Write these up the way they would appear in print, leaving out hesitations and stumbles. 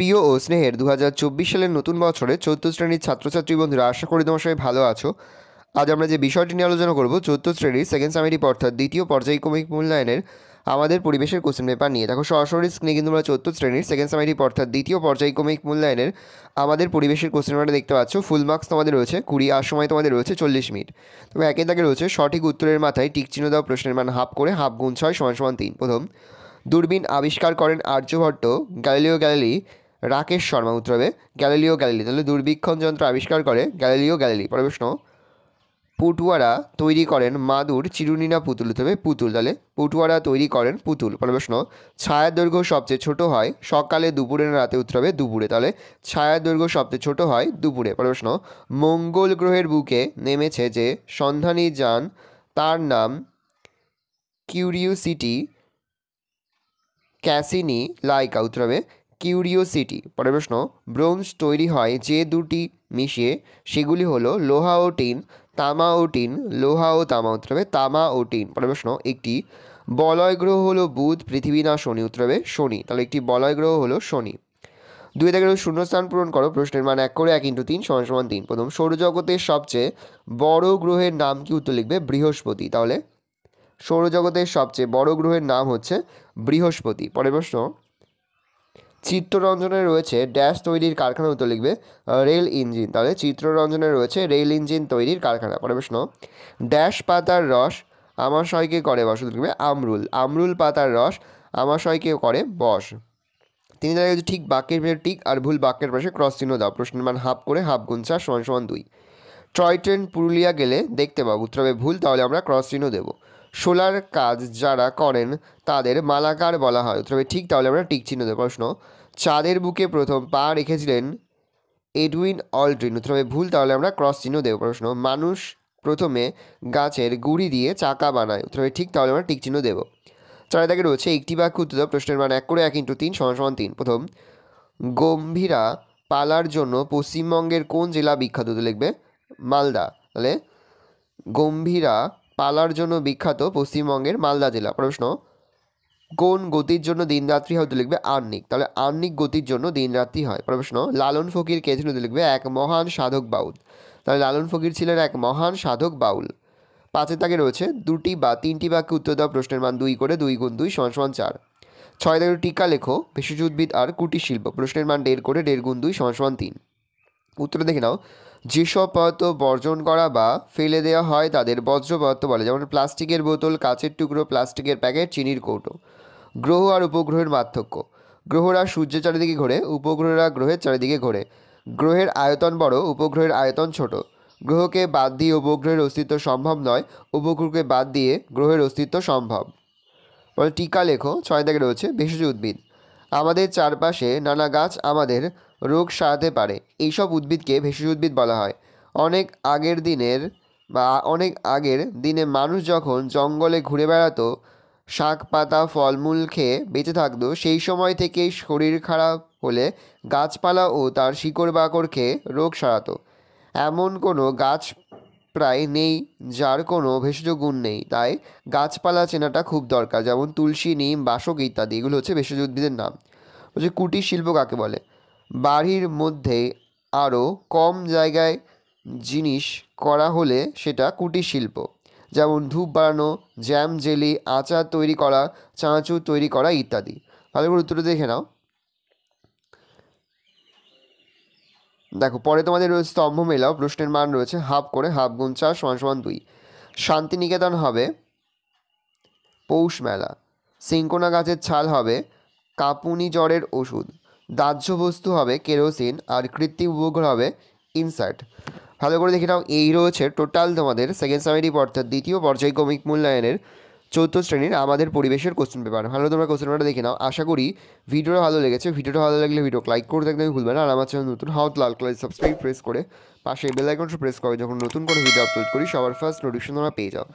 প্রিয় ও স্নেহের 2024 সালের নতুন বছরে 4th শ্রেণীর ছাত্রছাত্রী বন্ধুরা, আশা করি তোমার সবাই ভালো আছো। আজ আমরা যে বিষয়টি নিয়ে আলোচনা করব 4th শ্রেণীর সেকেন্ড সামেটিভ অর্থাৎ দ্বিতীয় পর্যায়ক্রমিক মূল্যায়নের আমাদের পরিবেশের কোশ্চেন পেপার নিয়ে। দেখো সরাসরি স্ক্রিনে কিন্তু আমরা 4th শ্রেণীর সেকেন্ড সামেটিভ অর্থাৎ দ্বিতীয় পর্যায়ক্রমিক মূল্যায়নের আমাদের পরিবেশের কোশ্চেন পেপারটা দেখতে পাচ্ছ। ফুল মার্কস তোমাদের রয়েছে 20, আর সময় তোমাদের রয়েছে 40 মিনিট। তবে একে দাগে রয়েছে সঠিক উত্তরের মাথায় টিক চিহ্ন দাও, প্রশ্নের মান হাফ করে, হাফ গুণ 6 = 3। প্রথম, দূরবীন আবিষ্কার করেন আর্যভট্ট, গ্যালিলিও গ্যালিলি, রাকেশ শর্মা। উত্তর হবে গ্যালিলিও গ্যালিলি। তাহলে দূরবীক্ষণ যন্ত্র আবিষ্কার করে গ্যালিলিও গ্যালিলি। পরের প্রশ্ন, পটুয়ারা তৈরি করেন মাদুর, চিরুনি না পুতুল? উত্তর হবে পুতুল। তাহলে পটুয়ারা তৈরি করেন পুতুল। পরের প্রশ্ন, ছায়ার দৈর্ঘ্য সবচেয়ে ছোট হয় সকালে, দুপুরে না রাতে? উত্তর হবে দুপুরে। তাহলে ছায়ার দৈর্ঘ্য সবচেয়ে ছোট হয় দুপুরে। পরের প্রশ্ন, মঙ্গল গ্রহের বুকে নেমেছে যে সন্ধানী যান তার নাম কিউরিওসিটি, ক্যাসিনি, লাইকা? উত্তর হবে কিউরিওসিটি। পরের প্রশ্ন, ব্রোঞ্জ তৈরি হয় যে দুটি মিশিয়ে, সেগুলি হলো লোহা ও টিন, তামা ও টিন, লোহা ও তামা? উত্তর হবে তামা ও টিন। পরের প্রশ্ন, একটি বলয় গ্রহ হলো বুধ, পৃথিবী না শনি? উত্তর হবে শনি। তাহলে একটি বলয় গ্রহ হলো শনি। 2 থেকে শূন্যস্থান পূরণ করো, প্রশ্নের মান 1 করে 1 × 3 = 3। প্রথম, সৌরজগতের সবচেয়ে বড় গ্রহের নাম কি? উত্তর লিখবে বৃহস্পতি। তাহলে সৌরজগতের সবচেয়ে বড় গ্রহের নাম হচ্ছে বৃহস্পতি। পরের প্রশ্ন, চিত্ররঞ্জনে রয়েছে ড্যাশ তৈরির কারখানা? উত্তর লিখবে রেল ইঞ্জিন। তাহলে চিত্ররঞ্জনে রয়েছে রেল ইঞ্জিন তৈরির কারখানা। পরের প্রশ্ন, ড্যাশ পাতার রস আমাশয়কে করে বশ? উত্তর লিখবে আমরুল। আমরুল পাতার রস আমাশয়কে করে বশ। 3 জায়গায় ঠিক বাক্যের ভিতরে টিক আর ভুল বাক্যের পাশে ক্রস চিহ্ন দাও। প্রশ্নের মান হাফ করে, হাফ গুণ 4 = 2। টয় ট্রেন পুরুলিয়া গেলে দেখতে পাবো? উত্তর হবে ভুল। তাহলে আমরা ক্রস চিহ্ন দেবো। সোলার কাজ যারা করেন তাদের মালাকার বলা হয়? উত্তর হবে ঠিক। তাহলে আমরা টিক চিহ্ন দেবো। প্রশ্ন, চাঁদের বুকে প্রথম পা রেখেছিলেন এডউইন অলড্রিন? উত্তর হবে ভুল। তাহলে আমরা ক্রস চিহ্ন দেবো। প্রশ্ন, মানুষ প্রথমে গাছের গুঁড়ি দিয়ে চাকা বানায়? উত্তর হবে ঠিক। তাহলে আমরা টিক চিহ্ন দেবো। 4 দাগে রয়েছে একটি বাক্য উত্তর দাও। প্রশ্নের মান 1 করে 1 × 3 = 3। প্রথম, গম্ভীরা পালার জন্য পশ্চিমবঙ্গের কোন জেলা বিখ্যাত? লিখবে মালদা। তাহলে গম্ভীরা পালার জন্য বিখ্যাত পশ্চিমবঙ্গের মালদা জেলা। প্রশ্ন, কোন গতির জন্য দিন রাত্রি হয়? লিখবে আহ্নিক। তাহলে আহ্নিক গতির জন্য দিন রাত্রি হয়। প্রশ্ন, লালন ফকির কে ছিল? লিখবে এক মহান সাধক বাউল। তাহলে লালন ফকির ছিলেন এক মহান সাধক বাউল। 5 দাগে রয়েছে 2টি বা 3টি বাক্যে উত্তর দাও। প্রশ্নের মান 2 করে 2 × 2 = 4। 6 দাগে টিকা লেখো, ভেষজ উদ্ভিদ আর কুটির শিল্প। প্রশ্নের মান 1.5 করে 1.5 × 2 = 3। উত্তরে দেখে নাও, যেসব পদার্থ বর্জন করা বা ফেলে দেওয়া হয় তাদের বর্জ্য পদার্থ বলে, যেমন প্লাস্টিকের বোতল, কাচের টুকরো, প্লাস্টিকের প্যাকেট, চিনির কৌটো। গ্রহ আর উপগ্রহের পার্থক্য, গ্রহরা সূর্যের চারিদিকে ঘোরে, উপগ্রহরা গ্রহের চারিদিকে ঘোরে। গ্রহের আয়তন বড়, উপগ্রহের আয়তন ছোট। গ্রহকে বাদ দিয়ে উপগ্রহের অস্তিত্ব সম্ভব নয়, উপগ্রহকে বাদ দিয়ে গ্রহের অস্তিত্ব সম্ভব। বলে টিকা লেখো। 6 দাগে রয়েছে ভেষজ উদ্ভিদ, আমাদের চারপাশে নানা গাছ আমাদের রোগ সারাতে পারে, এইসব উদ্ভিদকে ভেষজ উদ্ভিদ বলা হয়। অনেক আগের দিনে মানুষ যখন জঙ্গলে ঘুরে বেড়াতো, শাক পাতা ফলমূল খেয়ে বেঁচে থাকতো, সেই সময় থেকেই শরীর খারাপ হলে গাছপালা ও তার শিকড় বাকড় খেয়ে রোগ সারাতো। এমন কোনো গাছ প্রায় নেই যার কোনো ভেষজ গুণ নেই, তাই গাছপালা চেনাটা খুব দরকার, যেমন তুলসী, নিম, বাসক ইত্যাদি। এগুলো হচ্ছে ভেষজ উদ্ভিদের নাম। বলছে কুটির শিল্প কাকে বলে? বাড়ির মধ্যে আরও কম জায়গায় জিনিস করা হলে সেটা কুটির শিল্প, যেমন ধূপ বানানো, জ্যাম, জেলি, আচার তৈরি করা, চানাচুর তৈরি করা ইত্যাদি। ভালো করে উত্তরটা দেখে নাও। দেখো পরে তোমাদের রয়েছে স্তম্ভ মেলাও। প্রশ্নের মান রয়েছে হাফ করে, হাফ গুণ 4 = 2। শান্তিনিকেতন হবে পৌষ মেলা। সিঙ্কোনা গাছের ছাল হবে কাঁপুনি জ্বরের ওষুধ। দাহ্য বস্তু হবে কেরোসিন, আর কৃত্রিম উপগ্রহ হবে ইনসার্ট। ভালো করে দেখে নাও, এই রয়েছে টোটাল তোমাদের সেকেন্ড সামেটিভ অর্থাৎ দ্বিতীয় পর্যায়ক্রমিক মূল্যায়নের 4th শ্রেণীর আমাদের পরিবেশের কোশ্চেন পেপার। ভালো তোমরা কোশ্চেন পেপারটা দেখে নাও। আশা করি ভিডিওটা ভালো লেগেছে। ভিডিওটা ভালো লাগলে ভিডিও লাইক করতে একদমই ভুলবে না। আর আমার চ্যানেল নতুন হাত লাল কালার সাবস্ক্রাইব প্রেস করে পাশে বেল আইকনটা প্রেস করে যখন নতুন করে ভিডিও আপলোড করি সবার ফার্স্ট নোটিফিকেশন তোমরা পেয়ে যাও।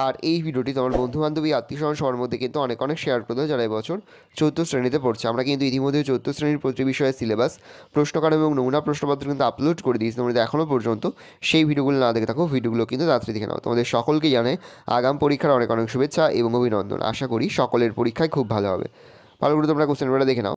আর এই ভিডিওটি তোমার বন্ধু বান্ধবী আত্মীয় স্বজন সবার মধ্যে কিন্তু অনেক শেয়ার করে দেয় যারা এবছর 4th শ্রেণীতে পড়ছে। আমরা কিন্তু ইতিমধ্যে 4th শ্রেণীর প্রতি বিষয়ের সিলেবাস, প্রশ্নকার এবং নমুনা প্রশ্নপত্র কিন্তু আপলোড করে দিয়েছি। তোমরা এখনও পর্যন্ত সেই ভিডিওগুলো না দেখে থাকো, ভিডিওগুলো কিন্তু তাড়াতাড়ি দেখে নাও। তোমাদের সকলকে জানাই আগাম পরীক্ষার অনেক শুভেচ্ছা এবং অভিনন্দন। আশা করি সকলের পরীক্ষায় খুব ভালো হবে। ভালো করে তোমরা কোশ্চেন পেপারটা দেখে নাও।